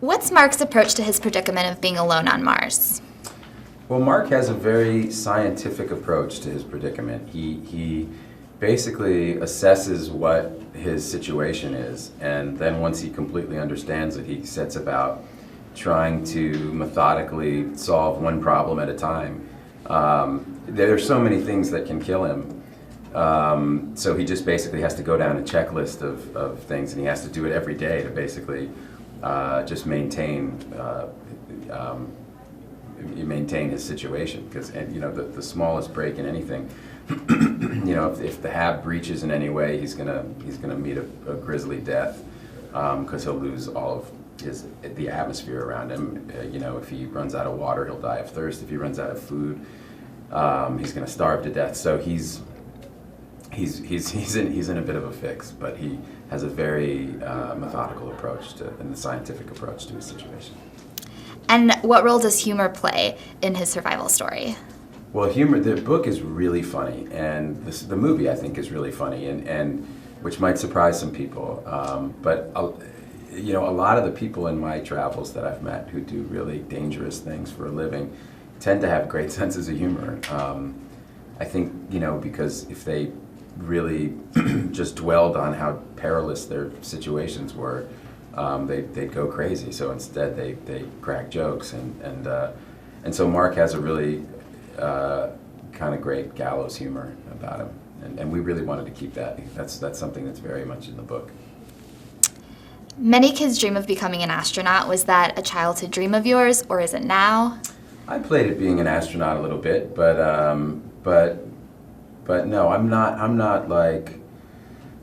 What's Mark's approach to his predicament of being alone on Mars? Well, Mark has a very scientific approach to his predicament. He basically assesses what his situation is, and then once he completely understands it, he sets about trying to methodically solve one problem at a time. There are so many things that can kill him, so he just basically has to go down a checklist of things, and he has to do it every day to basically just maintain his situation. Because the smallest break in anything, if the hab breaches in any way, he's gonna meet a grisly death, because he'll lose all of the atmosphere around him. If he runs out of water, he'll die of thirst. If he runs out of food, he's going to starve to death. So he's in a bit of a fix, but he has a very methodical approach and a scientific approach to his situation. And what role does humor play in his survival story? Well, humor. The book is really funny, and the movie I think is really funny, and which might surprise some people. But a lot of the people in my travels that I've met who do really dangerous things for a living tend to have great senses of humor. I think, because if they really just dwelled on how perilous their situations were, they'd go crazy. So instead they crack jokes, and so Mark has a really kind of great gallows humor about him, and we really wanted to keep that. That's something that's very much in the book. Many kids dream of becoming an astronaut. Was that a childhood dream of yours, or is it now? I played at being an astronaut a little bit, but no, I'm not like.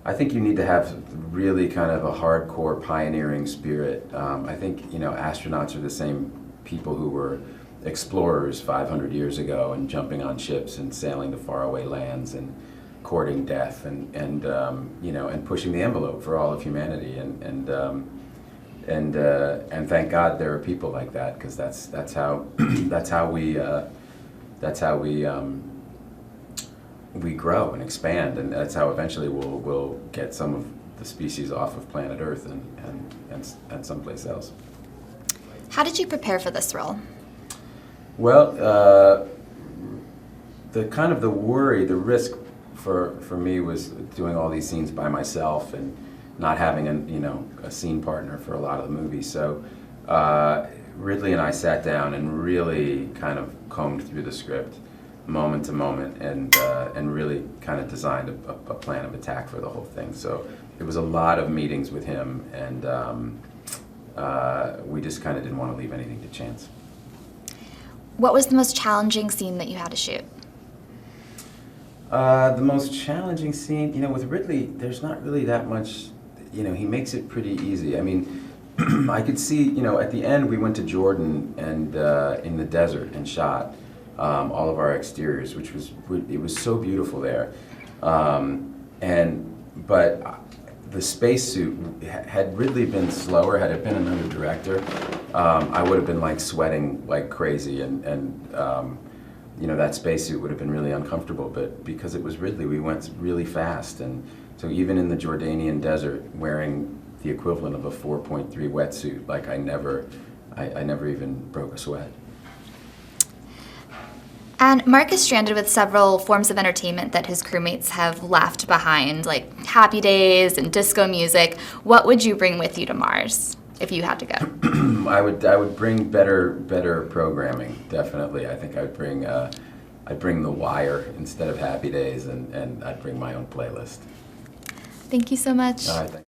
I think you need to have really kind of a hardcore pioneering spirit. I think astronauts are the same people who were explorers 500 years ago and jumping on ships and sailing to faraway lands and courting death and pushing the envelope for all of humanity, and thank God there are people like that, because that's how we grow and expand, and that's how eventually we'll get some of the species off of planet Earth and someplace else. How did you prepare for this role? Well, the worry, the risk for me was doing all these scenes by myself and not having a scene partner for a lot of the movie. So Ridley and I sat down and really kind of combed through the script moment to moment, and really kind of designed a plan of attack for the whole thing. So it was a lot of meetings with him, and we just kind of didn't want to leave anything to chance. What was the most challenging scene that you had to shoot? The most challenging scene, with Ridley, there's not really that much, he makes it pretty easy. I mean, I could see, at the end we went to Jordan and in the desert and shot all of our exteriors, it was so beautiful there. But the spacesuit, had Ridley been slower, had it been another director, I would have been like sweating like crazy, and that spacesuit would have been really uncomfortable. But because it was Ridley, we went really fast, and so even in the Jordanian desert, wearing the equivalent of a 4.3 wetsuit, like I never even broke a sweat. And Mark is stranded with several forms of entertainment that his crewmates have left behind, like Happy Days and disco music. What would you bring with you to Mars if you had to go? I would bring better programming, definitely. I think I'd bring The Wire instead of Happy Days, and I'd bring my own playlist. Thank you so much. All right, thanks.